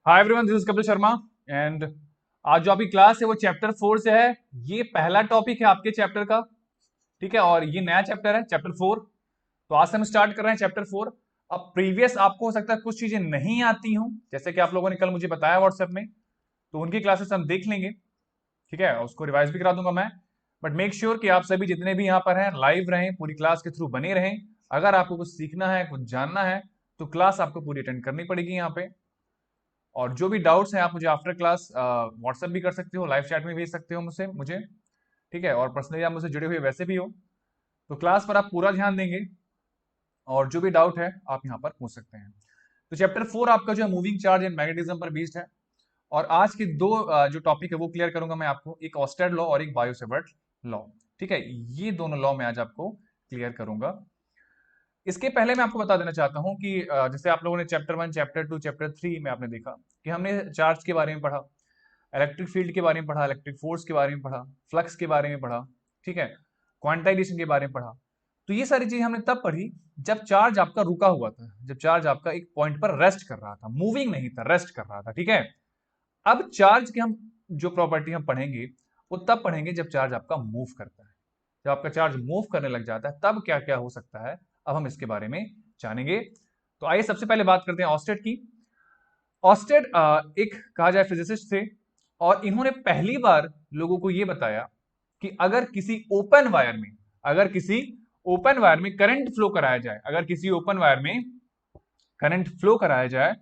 Hi everyone, this is Kapil Sharma and आज जो आपकी क्लास है वो चैप्टर 4 से है। ये पहला टॉपिक है आपके चैप्टर का। ठीक है, और ये नया चैप्टर है चैप्टर 4। तो आज से हम स्टार्ट कर रहे हैं चैप्टर 4। अब प्रीवियस आपको हो सकता है कुछ चीजें नहीं आती हूं, जैसे कि आप लोगों ने कल मुझे बताया व्हाट्सएप में, तो उनकी क्लासेस हम देख लेंगे। ठीक है, उसको रिवाइज भी करा दूंगा मैं। बट मेक श्योर कि आप सभी जितने भी यहाँ पर हैं लाइव रहें, पूरी क्लास के थ्रू बने रहें। अगर आपको कुछ सीखना है, कुछ जानना है, तो क्लास आपको पूरी अटेंड करनी पड़ेगी यहाँ पे। और जो भी डाउट्स हैं आप मुझे आफ्टर क्लास व्हाट्सएप भी कर सकते हो, लाइव चैट में भेज सकते हो मुझे। ठीक है, और पर्सनली आप मुझसे जुड़े हुए वैसे भी हो, तो क्लास पर आप पूरा ध्यान देंगे और जो भी डाउट है आप यहाँ पर पूछ सकते हैं। तो चैप्टर 4 आपका जो है मूविंग चार्ज एंड मैग्नेटिज्म पर बेस्ड है। और आज के दो जो टॉपिक है वो क्लियर करूंगा मैं आपको, एक ऑस्टेड लॉ और एक बायो-सेवर्ट लॉ। ठीक है, ये दोनों लॉ मैं आज आपको क्लियर करूंगा। इसके पहले मैं आपको बता देना चाहता हूं कि जैसे आप लोगों ने चैप्टर 1, चैप्टर 2, चैप्टर 3 में आपने देखा कि हमने चार्ज के बारे में पढ़ा, इलेक्ट्रिक फील्ड के बारे में पढ़ा, इलेक्ट्रिक फोर्स के बारे में पढ़ा, फ्लक्स के बारे में पढ़ा। ठीक है, क्वांटाइजेशन के बारे में पढ़ा। तो ये सारी चीजें हमने तब पढ़ी जब चार्ज आपका रुका हुआ था, जब चार्ज आपका एक पॉइंट पर रेस्ट कर रहा था, मूविंग नहीं था, रेस्ट कर रहा था। ठीक है, अब चार्ज के हम जो प्रॉपर्टी हम पढ़ेंगे वो तब पढ़ेंगे जब चार्ज आपका मूव करता है। जब आपका चार्ज मूव करने लग जाता है तब क्या क्या हो सकता है, अब हम इसके बारे में जानेंगे। तो आइए सबसे पहले बात करते हैं ऑस्टेड की। ऑस्टेड एक कहा जाए फिजिसिस्ट थे, और इन्होंने पहली बार लोगों को यह बताया कि अगर किसी ओपन वायर में, अगर किसी ओपन वायर में करंट फ्लो कराया जाए, अगर किसी ओपन वायर में करंट फ्लो कराया जाए,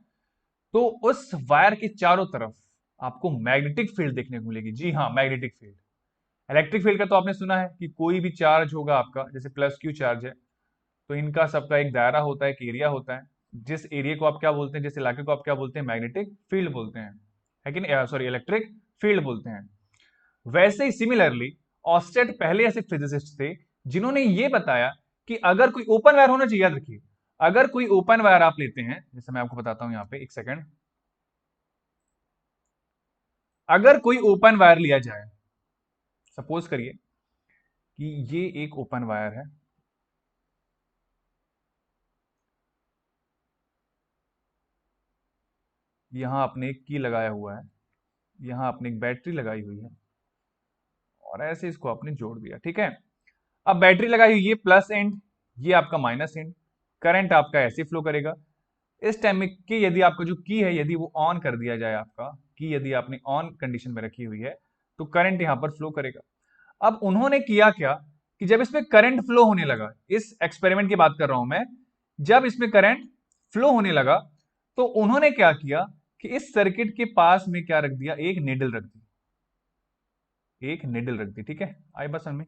तो उस वायर के चारों तरफ आपको मैग्नेटिक फील्ड देखने को मिलेगी। जी हाँ, मैग्नेटिक फील्ड। इलेक्ट्रिक फील्ड का तो आपने सुना है कि कोई भी चार्ज होगा आपका, जैसे प्लस क्यू चार्ज है, तो इनका सबका एक दायरा होता है, एक एरिया होता है। जिस एरिया को आप क्या बोलते हैं, जिस इलाके को आप क्या बोलते हैं, मैग्नेटिक फील्ड बोलते हैं, है कि नहीं, सॉरी, इलेक्ट्रिक फील्ड बोलते हैं। वैसे ही सिमिलरली ऑस्टेड पहले ऐसे फिजिसिस्ट थे जिन्होंने ये बताया कि अगर कोई ओपन वायर होना चाहिए, याद रखिए, अगर कोई ओपन वायर आप लेते हैं, जैसे मैं आपको बताता हूं यहां पे, एक सेकंड, अगर कोई ओपन वायर लिया जाए, सपोज करिए कि ये एक ओपन वायर है, यहां आपने एक की लगाया हुआ है, यहां आपने एक बैटरी लगाई हुई है, और ऐसे इसको आपने जोड़ दिया। ठीक है, अब बैटरी लगाई हुई, ये प्लस एंड, ये आपका माइनस एंड, करंट आपका ऐसे फ्लो करेगा। इस टाइम में की यदि आपका जो की है, यदि वो ऑन कर दिया जाए, आपका की यदि आपने ऑन कंडीशन में रखी हुई है, तो करंट यहां पर फ्लो करेगा। अब उन्होंने किया क्या कि जब इसमें करंट फ्लो होने लगा, इस एक्सपेरिमेंट की बात कर रहा हूं मैं, जब इसमें करंट फ्लो होने लगा, तो उन्होंने क्या किया कि इस सर्किट के पास में क्या रख दिया, एक निडल रख दी, एक निडल रख दी। ठीक है, आई बस में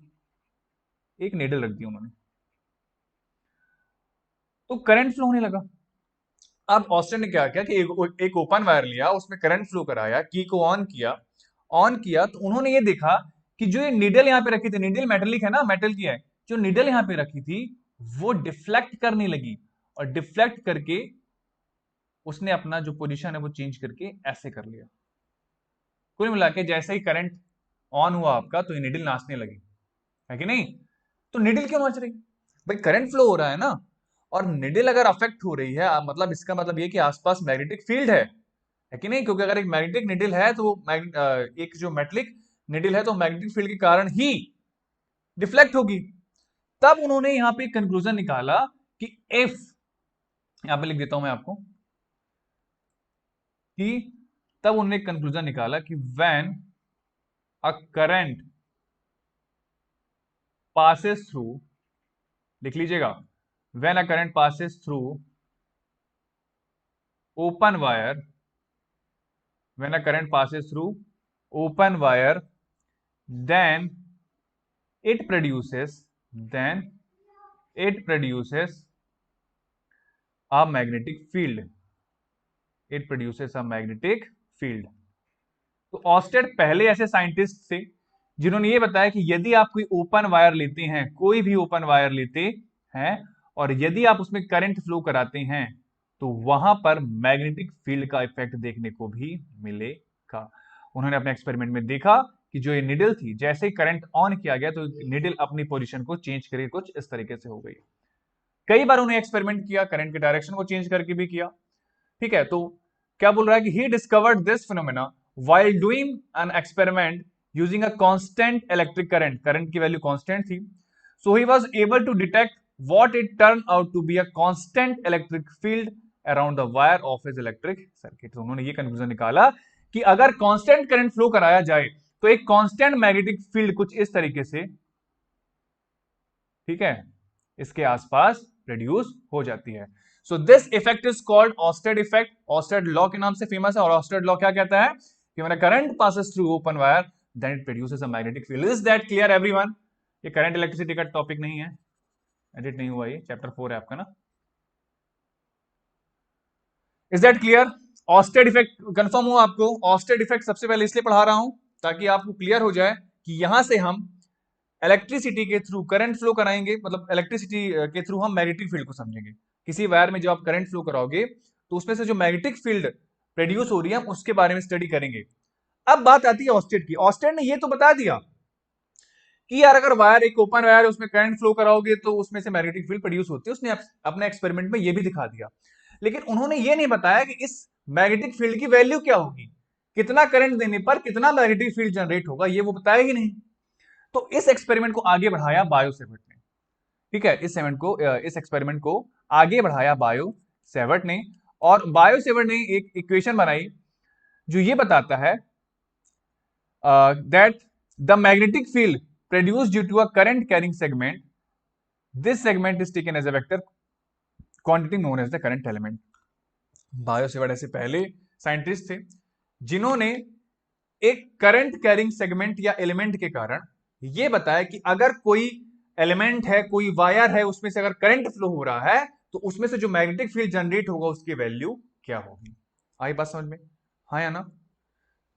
एक निडल रख दी उन्होंने, तो करंट फ्लो होने लगा। अब ऑस्टिन ने क्या किया कि एक ओपन वायर लिया, उसमें करंट फ्लो कराया, की को ऑन किया, ऑन किया, तो उन्होंने ये देखा कि जो ये निडल यहां पे रखी थी, निडल मेटेलिक है ना, मेटल की है, जो निडल यहां पे रखी थी वो डिफ्लेक्ट करने लगी, और डिफ्लेक्ट करके उसने अपना जो पोजीशन है वो चेंज करके ऐसे कर लिया। कुल मिला के जैसे ही करंट ऑन हुआ आपका, तो ये निडल नाचने लगी, है कि नहीं? तो निडल क्यों नाच रही? भाई करंट फ्लो हो रहा है ना, और निडल अगर अफेक्ट हो रही है, मतलब इसका मतलब ये कि आसपास मैग्नेटिक फील्ड है कि नहीं? क्योंकि अगर एक मैग्नेटिक निडल है तो एक जो मेटलिक निडल है तो मैग्नेटिक फील्ड के कारण ही डिफ्लेक्ट होगी। तब उन्होंने यहां पे कंक्लूजन निकाला कि इफ, यहां पे लिख देता हूं मैं आपको, कि तब उन्होंने कंक्लूजन निकाला कि when a current passes through, लिख लीजिएगा, when a current passes through open wire, when a current passes through open wire, then it produces, then it produces a magnetic field, it produces a magnetic field। तो Oersted पहले ऐसे scientist थे जिन्होंने ये बताया कि यदि आप कोई ओपन वायर लेते हैं, कोई भी ओपन वायर लेते हैं, और यदि आप उसमें करंट फ्लो कराते हैं, तो वहां पर मैग्नेटिक फील्ड का इफेक्ट देखने को भी मिलेगा। उन्होंने अपने एक्सपेरिमेंट में देखा कि जो ये निडल थी, जैसे ही करंट ऑन किया गया तो निडल अपनी पोजीशन को चेंज करके कुछ इस तरीके से हो गई। कई बार उन्हें एक्सपेरिमेंट किया, करंट के डायरेक्शन को चेंज करके भी किया। ठीक है, तो क्या बोल रहा है कि he discovered this phenomena while doing an experiment using a constant electric current, current की वैल्यू कांस्टेंट थी, so he was able to detect what it turn out to be a constant electric field around the wire of his electric circuit. तो उन्होंने ये conclusion निकाला कि अगर constant current flow कराया जाए तो एक कांस्टेंट मैग्नेटिक फील्ड कुछ इस तरीके से, ठीक है, इसके आसपास प्रोड्यूस हो जाती है। So this effect is called Oersted effect, Oersted law के नाम से फेमस है। और ऑस्टेड लॉ क्या कहता है कि when a current passes through open wire then it produces a magnetic field. Is that clear everyone? ये करंट इलेक्ट्रिसिटी का टॉपिक नहीं है, एडिट नहीं हुआ, ये चैप्टर 4 है आपका ना। Is that clear? Oersted effect confirm हुआ आपको? ऑस्टेड इफेक्ट सबसे पहले इसलिए पढ़ा रहा हूं ताकि आपको क्लियर हो जाए कि यहां से हम इलेक्ट्रिसिटी के थ्रू करंट फ्लो कराएंगे, मतलब इलेक्ट्रिसिटी के थ्रू हम मैग्नेटिक फील्ड को समझेंगे। किसी वायर में जब आप करंट फ्लो कराओगे तो उसमें से जो मैग्नेटिक फील्ड प्रोड्यूस हो रही है हम उसके बारे में स्टडी करेंगे। अब बात आती है ऑस्टेड की। ऑस्टेड ने ये तो बता दिया कि यार अगर वायर एक ओपन वायर है उसमें करंट फ्लो कराओगे तो उसमें से मैग्नेटिक फील्ड प्रोड्यूस होती है, उसने अपने एक्सपेरिमेंट में ये भी दिखा दिया। लेकिन उन्होंने ये नहीं बताया कि इस मैग्नेटिक फील्ड की वैल्यू क्या होगी, कितना करंट देने पर कितना मैग्नेटिक फील्ड जनरेट होगा, ये वो बताया ही नहीं। तो इस एक्सपेरिमेंट को आगे बढ़ाया बायोसेवर्ट ने, ठीक है, इस एक्सपेरिमेंट को आगे बढ़ाया बायोसेवर्ट ने। और बायोसेवर्ट ने एक इक्वेशन बनाई जो ये बताता है that the magnetic field produced due to a current carrying segment, this segment is taken as a vector quantity known as the current element. Biot Savart ऐसे पहले साइंटिस्ट थे जिन्होंने एक करंट कैरिंग सेगमेंट या एलिमेंट के कारण यह बताया कि अगर कोई एलिमेंट है, कोई वायर है, उसमें से अगर करंट फ्लो हो रहा है तो उसमें से जो मैग्नेटिक फील्ड जनरेट होगा उसकी वैल्यू क्या होगी। आई बात समझ में? हाँ या ना?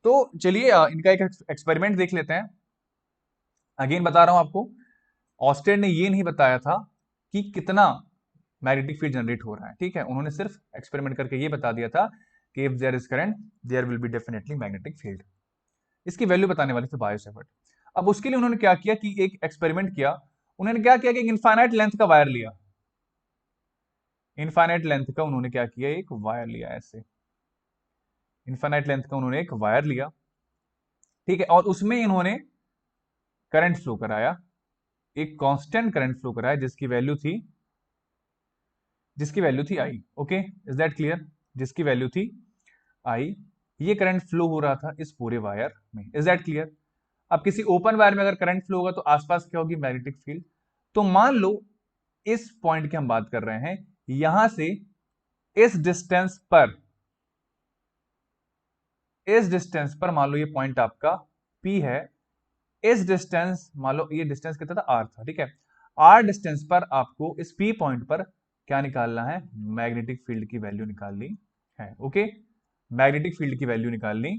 तो चलिए इनका एक एक्सपेरिमेंट देख लेते हैं। अगेन बता रहा हूं आपको, ऑस्टेड ने ये नहीं बताया था कि कितना मैग्नेटिक फील्ड जनरेट हो रहा है, ठीक है, उन्होंने सिर्फ एक्सपेरिमेंट करके ये बता दिया था कि if there is current there will be definitely magnetic field. इसकी वैल्यू बताने वाले थे बायोसेवर्ट। अब उसके लिए उन्होंने क्या किया कि एक एक्सपेरिमेंट किया। उन्होंने क्या किया कि एक इनफाइनाइट लेंथ का वायर लिया, इनफाइनाइट लेंथ का उन्होंने क्या किया, एक वायर लिया, ऐसे इनफाइनाइट लेंथ का उन्होंने एक वायर लिया, ठीक है, और उसमें इन्होंने करंट फ्लो कराया, एक कांस्टेंट करंट फ्लो कराया जिसकी वैल्यू थी I. Okay, is that clear? जिसकी वैल्यू थी आई, ये करंट फ्लो हो रहा था इस पूरे वायर में। Is that clear? अब किसी ओपन वायर में अगर करंट फ्लो होगा तो आसपास क्या होगी, मैग्नेटिक फील्ड। तो मान लो इस पॉइंट की हम बात कर रहे हैं, यहां से इस डिस्टेंस पर मान लो ये पॉइंट आपका P है, इस डिस्टेंस मान लो ये डिस्टेंस कितना था, R था, ठीक है, R डिस्टेंस पर आपको इस P पॉइंट पर क्या निकालना है, मैग्नेटिक फील्ड की वैल्यू निकालनी है। ओके, मैग्नेटिक फील्ड की वैल्यू निकालनी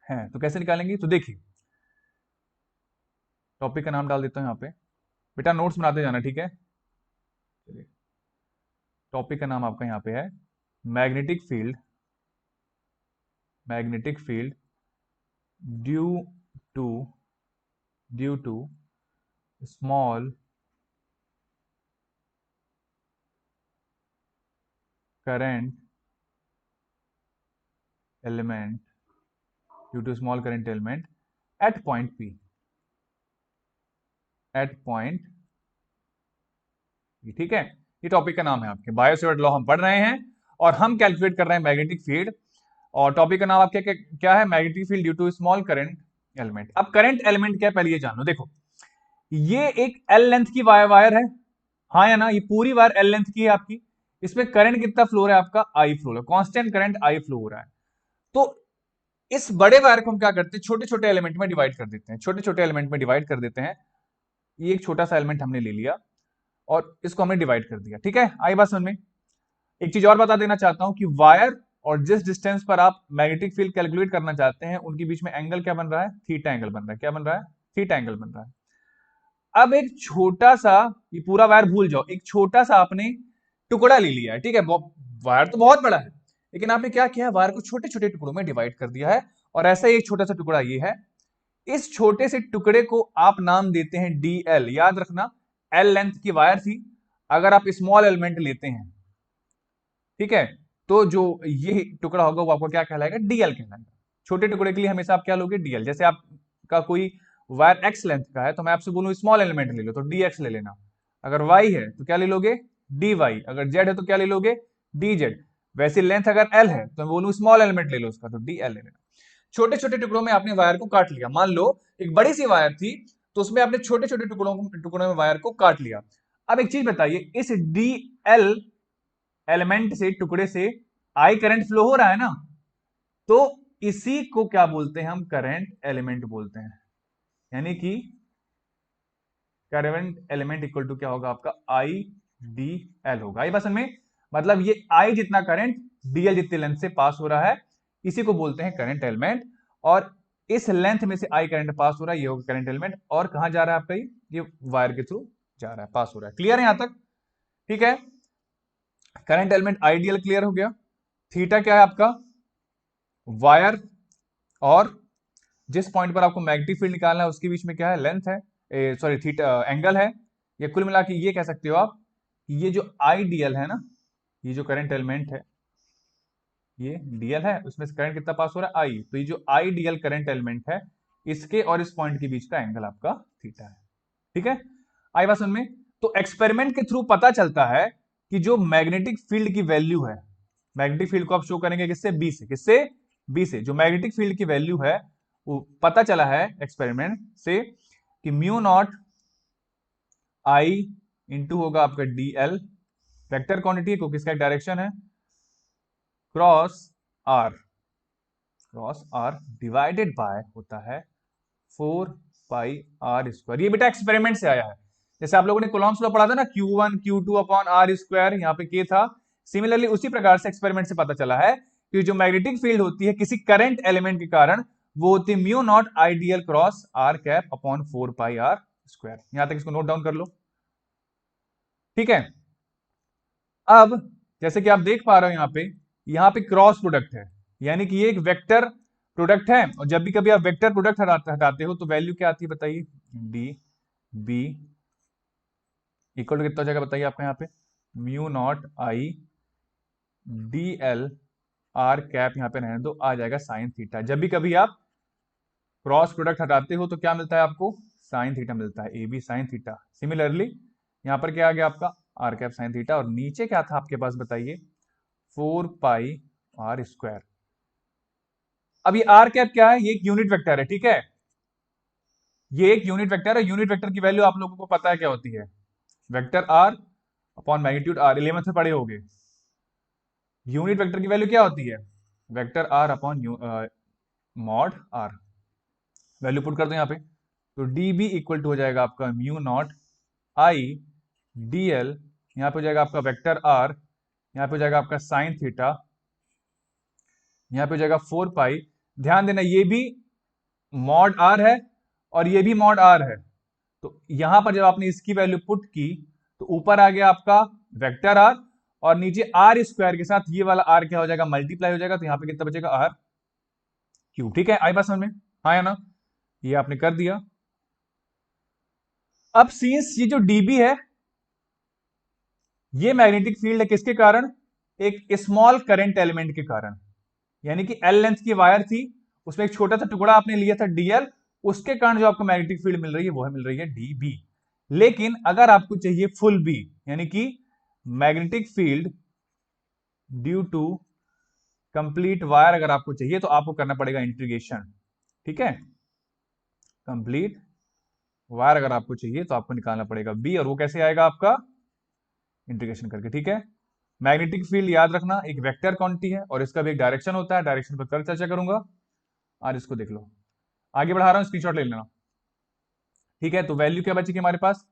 है। तो कैसे निकालेंगे? तो देखिए, टॉपिक का नाम डाल देता हूं यहां पे, बेटा नोट्स बनाते जाना, ठीक है। टॉपिक का नाम आपका यहां पे है magnetic field due to small current element at point P, ठीक है। ये टॉपिक का नाम है आपके, बायोसेवर्ट लॉ हम पढ़ रहे हैं और हम कैलकुलेट कर रहे हैं मैग्नेटिक फील्ड। और टॉपिक का नाम आपके क्या है, magnetic field due to small current element. अब करंट एलिमेंट क्या है पहले ये जान लो। देखो, ये एक एल लेंथ की वायर है, हाँ या ना, ये पूरी वायर एल लेंथ की है आपकी। इसमें करंट कितना फ्लो हो रहा है आपका, आई फ्लो है, कांस्टेंट करंट आई फ्लो हो रहा है। तो इस बड़े वायर को हम क्या करते हैं, छोटे छोटे एलिमेंट में डिवाइड कर देते हैं, छोटे छोटे एलिमेंट में डिवाइड कर देते हैं। ये एक छोटा सा एलिमेंट हमने ले लिया और इसको हमने डिवाइड कर दिया, ठीक है। आई बात समझ में? एक चीज और बता देना चाहता हूं कि वायर और जिस डिस्टेंस पर आप मैग्नेटिक फील्ड कैलकुलेट करना चाहते हैं उनके बीच में एंगल क्या बन रहा है, थीटा एंगल बन रहा है। क्या बन रहा है? थीटा एंगल बन रहा है। अब एक छोटा सा, ये पूरा वायर भूल जाओ, एक छोटा सा आपने टुकड़ा ले लिया है, ठीक है, वायर तो बहुत बड़ा है लेकिन आपने क्या किया है, वायर को छोटे छोटे टुकड़ों में डिवाइड कर दिया है। और ऐसा ही एक छोटा सा टुकड़ा ये है, इस छोटे से टुकड़े को आप नाम देते हैं DL। याद रखना, L लेंथ की वायर थी, अगर आप स्मॉल एलिमेंट लेते हैं, ठीक है, तो जो ये टुकड़ा होगा वो आपको क्या कहलाएगा, डीएल कहलाएगा। छोटे टुकड़े के लिए हमेशा आप क्या लोगे, डीएल। जैसे आपका कोई वायर एक्स लेंथ का है तो मैं आपसे बोलूं स्मॉल एलिमेंट ले लो तो डीएक्स ले लेना। अगर वाई है तो क्या ले लोगे, डी वाई। अगर जेड है तो क्या ले लोगे, डी जेड। वैसे लेंथ अगर एल है तो मैं बोलूं स्मॉल एलिमेंट ले लो उसका, तो डी एल ले लेना। छोटे छोटे टुकड़ों में आपने वायर को काट लिया। मान लो एक बड़ी सी वायर थी तो उसमें आपने छोटे छोटे टुकड़ों में वायर को काट लिया। अब एक चीज बताइए, इस डी एल एलिमेंट से, टुकड़े से आई करंट फ्लो हो रहा है ना, तो इसी को क्या बोलते हैं हम, करंट एलिमेंट बोलते हैं। यानी कि करंट एलिमेंट इक्वल टू क्या होगा आपका, आई डी एल होगा। आई बस में मतलब ये आई जितना करंट डीएल जितनी लेंथ से पास हो रहा है, इसी को बोलते हैं करंट एलिमेंट। और इस लेंथ में से आई करंट पास हो रहा है, ये होगा करंट एलिमेंट। और कहां जा रहा है आपका, ये वायर के थ्रू जा रहा है, पास हो रहा है। क्लियर है यहां तक, ठीक है। करंट एलिमेंट आइडियल क्लियर हो गया। थीटा क्या है आपका, वायर और जिस पॉइंट पर आपको मैग्नेटिक फील्ड निकालना है उसके बीच में क्या है, लेंथ है, सॉरी थीटा एंगल है। ये कुल मिला के ये कह सकते हो आप, ये जो आईडीएल है ना, ये जो करंट एलिमेंट है, ये डीएल है, उसमें से करंट कितना पास हो रहा है, आई। तो ये जो आईडीएल करंट एलिमेंट है, इसके और इस पॉइंट के बीच का एंगल आपका थीटा है। ठीक है, आई बात समझ में। तो एक्सपेरिमेंट के थ्रू पता चलता है कि जो मैग्नेटिक फील्ड की वैल्यू है, मैग्नेटिक फील्ड को आप शो करेंगे किससे, बी से। किससे, बी से। जो मैग्नेटिक फील्ड की वैल्यू है वो पता चला है एक्सपेरिमेंट से कि म्यू नॉट आई इंटू होगा आपका डी एल, वेक्टर क्वांटिटी को, किसका डायरेक्शन है, cross R, cross R divided by होता है 4 पाई r²। ये बेटा एक्सपेरिमेंट से आया है। जैसे आप लोगों ने कूलॉम्स लॉ पढ़ा था ना, Q1 Q2 अपॉन r², यहाँ पे K था। सिमिलरली उसी प्रकार से एक्सपेरिमेंट से पता चला है कि जो मैग्नेटिक फील्ड होती है किसी करंट एलिमेंट के कारण, वो होती है mu naught I dl cross r cap upon 4 pi r²। यहां तक इसको नोट डाउन कर लो, ठीक है। अब जैसे कि आप देख पा रहे हो यहाँ पे क्रॉस प्रोडक्ट है, यानी कि ये एक वेक्टर प्रोडक्ट है। और जब भी कभी आप वेक्टर प्रोडक्ट हटाते हो तो वैल्यू क्या आती है बताइए, डी बी इक्वल टू कितना हो जाएगा बताइए आपका, यहाँ पे mu not I D L R cap, यहाँ पे रहने दो, आ जाएगा साइन थीटा। जब भी कभी आप क्रॉस प्रोडक्ट हटाते हो तो क्या मिलता है आपको, साइन थीटा मिलता है, A B sine theta. Similarly यहाँ पर क्या आ गया आपका, आर कैप साइन थीटा। और नीचे क्या था आपके पास बताइए, 4 पाई r²। अब ये आर कैप क्या है, ये एक यूनिट वेक्टर है, ठीक है। ये एक यूनिट वेक्टर है। यूनिट वेक्टर की वैल्यू आप लोगों को पता है क्या होती है, vector R upon magnitude R, 11th में पढ़े होगे। यूनिट वेक्टर की वैल्यू क्या होती है, vector R upon mod R. Value put कर दो यहाँ पे, तो डी बी इक्वल टू हो जाएगा आपका mu not I D L, यहाँ पे हो जाएगा आपका वेक्टर आर, यहाँ पे हो जाएगा आपका साइन थीटा, यहाँ पे हो जाएगा 4 पाई। ध्यान देना ये भी मॉड आर है और ये भी मॉड आर है। तो यहां पर जब आपने इसकी वैल्यू पुट की तो ऊपर आ गया आपका वेक्टर आर, और नीचे r² के साथ ये वाला r क्या हो जाएगा, मल्टीप्लाई हो जाएगा। तो यहाँ पे कितना बचेगा, r³। ठीक है, आई बात समझ में, हाँ या ना, ये आपने कर दिया। अब सिंस ये जो dB है, ये मैग्नेटिक फील्ड है किसके कारण, एक स्मॉल करंट एलिमेंट के कारण। यानी कि एल लेंथ की वायर थी, उसमें एक छोटा सा टुकड़ा आपने लिया था डीएल, उसके कारण जो आपको मैग्नेटिक फील्ड मिल रही है वो है, मिल रही है डीबी। लेकिन अगर आपको चाहिए फुल बी, यानी कि magnetic field due to complete wire, अगर आपको चाहिए तो आपको करना पड़ेगा इंटीग्रेशन, ठीक है। कंप्लीट वायर अगर आपको चाहिए तो आपको निकालना पड़ेगा बी, और वो कैसे आएगा आपका, इंटीग्रेशन करके, ठीक है। मैग्नेटिक फील्ड याद रखना एक वेक्टर क्वांटिटी है और इसका भी एक डायरेक्शन होता है, डायरेक्शन पर कल चर्चा करूंगा। आज इसको देख लो, आगे बढ़ा रहा हूं, स्क्रीनशॉट ले लेना, ठीक है। तो वैल्यू क्या बची हमारे पास,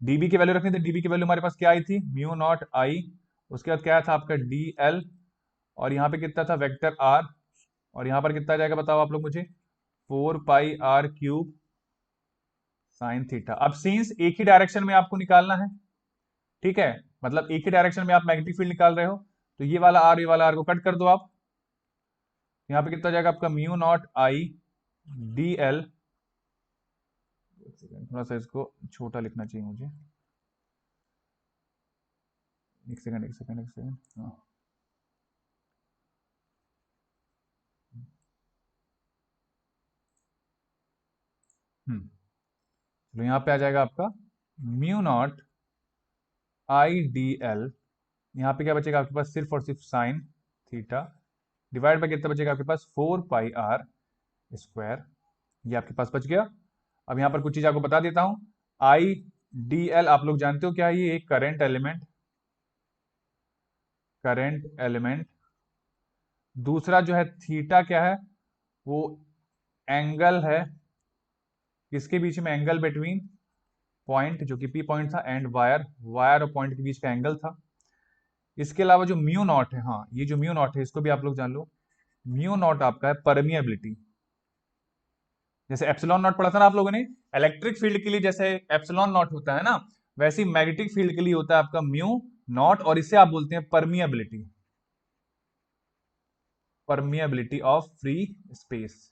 डीबी की वैल्यू रखनी थी। डीबी की वैल्यू हमारे पास क्या आई थी, म्यू नॉट आई, उसके बाद क्या था आपका डी एल, और यहाँ पे कितना था वेक्टर आर, और यहाँ पर कितना आ जाएगा बताओ आप लोग मुझे, 4 पाई r³ साइन थीटा। अब सिंस एक ही डायरेक्शन में आपको निकालना है, ठीक है, मतलब एक ही डायरेक्शन में आप मैग्नेटिक फील्ड निकाल रहे हो, तो ये वाला आर, ये वाला आर को कट कर दो आप। यहाँ पे कितना जाएगा आपका mu not I D L, थोड़ा सा इसको छोटा लिखना चाहिए मुझे, एक सेकंड हाँ, तो यहाँ पे आ जाएगा आपका mu not I D L, यहाँ पे क्या बचेगा आपके पास, सिर्फ और सिर्फ साइन थीटा, डिवाइड बाय कितना बचेगा आपके पास, 4 पाई आर स्क्वायर, ये आपके पास बच गया। अब यहाँ पर कुछ चीज आपको बता देता हूं, आई डी एल आप लोग जानते हो क्या है, ये एक करंट एलिमेंट। दूसरा जो है थीटा क्या है, वो एंगल है, किसके बीच में, एंगल बिटवीन पॉइंट जो कि पी पॉइंट था एंड वायर और पॉइंट के बीच का एंगल था। इसके अलावा जो म्यू नॉट है, हाँ ये जो म्यू नॉट है इसको भी आप लोग जान लो, म्यू नॉट आपका है परमिएबिलिटी। जैसे एप्सिलॉन नॉट पढ़ा था ना आप लोगों ने इलेक्ट्रिक फील्ड के लिए, जैसे एप्सिलॉन नॉट होता है ना, वैसे ही मैग्नेटिक फील्ड के लिए होता है आपका म्यू नॉट, और इसे आप बोलते हैं परमिएबिलिटी ऑफ फ्री स्पेस।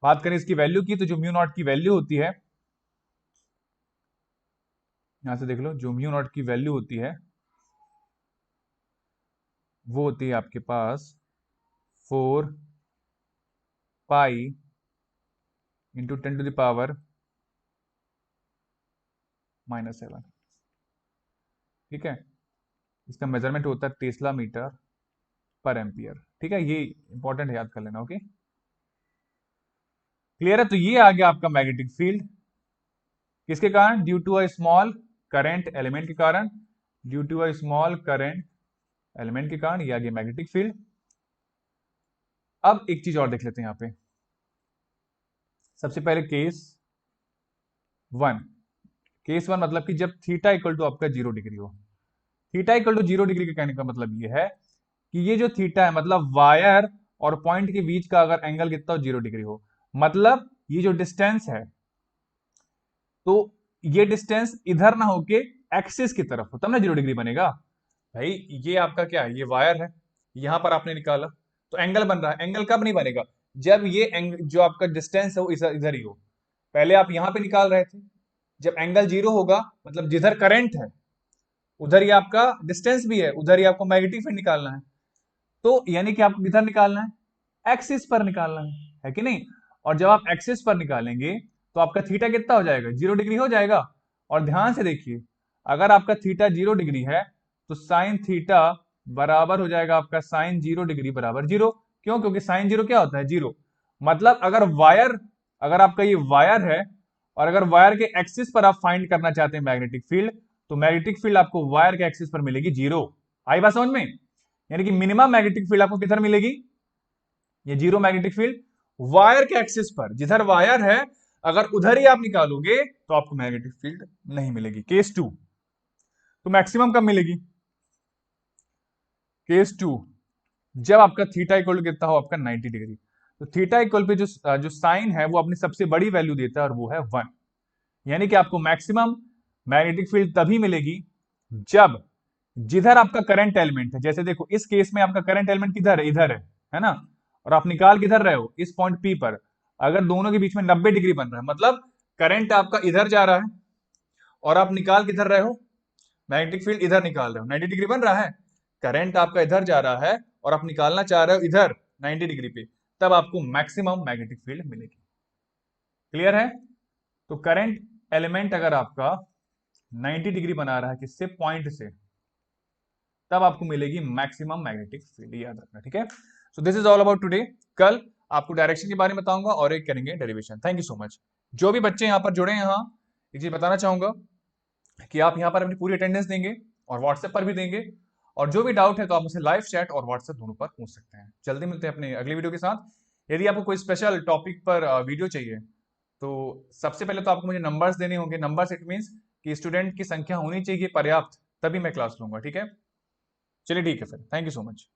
बात करें इसकी वैल्यू की, तो जो म्यू नॉट की वैल्यू होती है, यहां से देख लो, जो म्यू नॉट की वैल्यू होती है वो होती है आपके पास 4 पाई इंटू 10⁻⁻⁷ ठीक है। इसका मेजरमेंट होता है टेस्ला मीटर पर एम्पियर, ठीक है, ये इंपॉर्टेंट है, याद कर लेना। ओके क्लियर है। तो ये आ गया आपका मैग्नेटिक फील्ड, किसके कारण, due to a small current element के कारण, due to a small current element के कारण ये आ गया मैग्नेटिक फील्ड। अब एक चीज और देख लेते हैं यहां पे, सबसे पहले केस वन मतलब कि जब थीटा इक्वल टू आपका 0 डिग्री हो। थीटा इक्वल टू 0 डिग्री के कहने का मतलब ये है कि ये जो थीटा है, मतलब वायर और पॉइंट के बीच का अगर एंगल कितना हो, 0 डिग्री हो, मतलब ये जो डिस्टेंस है, तो ये डिस्टेंस इधर ना होके एक्सिस की तरफ हो, तब ना 0 डिग्री बनेगा। भाई ये आपका क्या है, ये वायर है, यहां पर आपने निकाला तो एंगल बन रहा है। एंगल कब नहीं बनेगा, जब ये जो आपका डिस्टेंस है वो इधर ही हो। पहले आप यहां पे निकाल रहे थे, जब एंगल 0 होगा, मतलब जिधर करंट है उधर ही आपका डिस्टेंस भी है, उधर ही आपको मैग्नेटिक फील्ड निकालना है। तो यानी कि आपको किधर निकालना है, एक्सिस पर निकालना है कि नहीं। और जब आप एक्सिस पर निकालेंगे तो आपका थीटा कितना हो जाएगा, 0 डिग्री हो जाएगा। और ध्यान से देखिए, अगर आपका थीटा 0 डिग्री है तो साइन थीटा बराबर हो जाएगा आपका साइन 0 डिग्री बराबर 0। क्यों, क्योंकि साइन 0 क्या होता है, 0। मतलब अगर आपका ये वायर है, और अगर वायर के एक्सिस पर आप फाइंड करना चाहते हैं मैग्नेटिक फील्ड, तो मैग्नेटिक फील्ड आपको वायर के एक्सिस पर मिलेगी 0। आई बात समझ में, यानी कि मिनिमम मैग्नेटिक फील्ड आपको किधर मिलेगी, ये 0 मैग्नेटिक फील्ड वायर के एक्सिस पर, जिधर वायर है अगर उधर ही आप निकालोगे तो आपको मैग्नेटिक फील्ड नहीं मिलेगी। केस 2, तो मैक्सिमम कब मिलेगी, केस 2 जब आपका थीटा इक्वल टू कितना हो, आपका 90 डिग्री। तो थीटा इक्वल पे जो साइन है वो अपनी सबसे बड़ी वैल्यू देता है और वो है 1। यानी कि आपको मैक्सिमम मैग्नेटिक फील्ड तभी मिलेगी जब जिधर आपका करंट एलिमेंट है, जैसे देखो इस केस में आपका करंट एलिमेंट किधर है, इधर है ना, और आप निकाल किधर रहे हो, इस पॉइंट पी पर। अगर दोनों के बीच में 90 डिग्री बन रहा है, मतलब करंट आपका इधर जा रहा है और आप निकाल किधर रहे हो, मैग्नेटिक फील्ड इधर निकाल रहे हो, 90 डिग्री बन रहा है। करंट आपका इधर जा रहा है और आप निकालना चाह रहे हो इधर 90 डिग्री पे, तब आपको मैक्सिमम मैग्नेटिक फील्ड मिलेगी। क्लियर है। तो करंट एलिमेंट अगर आपका 90 डिग्री बना रहा है किससे, पॉइंट से, तब आपको मिलेगी मैक्सिमम मैग्नेटिक फील्ड, याद रखना, ठीक है। So this is all about today. कल आपको डायरेक्शन के बारे में बताऊंगा और एक करेंगे derivation. Thank you so much. जो भी बच्चे यहाँ पर जुड़े हैं, यहाँ एक चीज बताना चाहूंगा कि आप यहाँ पर अपनी पूरी अटेंडेंस देंगे और व्हाट्सएप पर भी देंगे, और जो भी डाउट है तो आप मुझे लाइव चैट और व्हाट्सएप दोनों पर पूछ सकते हैं। जल्दी मिलते हैं अपने अगली वीडियो के साथ। यदि आपको कोई स्पेशल टॉपिक पर वीडियो चाहिए, तो सबसे पहले तो आपको मुझे नंबर्स देने होंगे। नंबर्स इट मीन्स कि स्टूडेंट की संख्या होनी चाहिए पर्याप्त, तभी मैं क्लास लूंगा, ठीक है। चलिए ठीक है फिर, थैंक यू सो मच।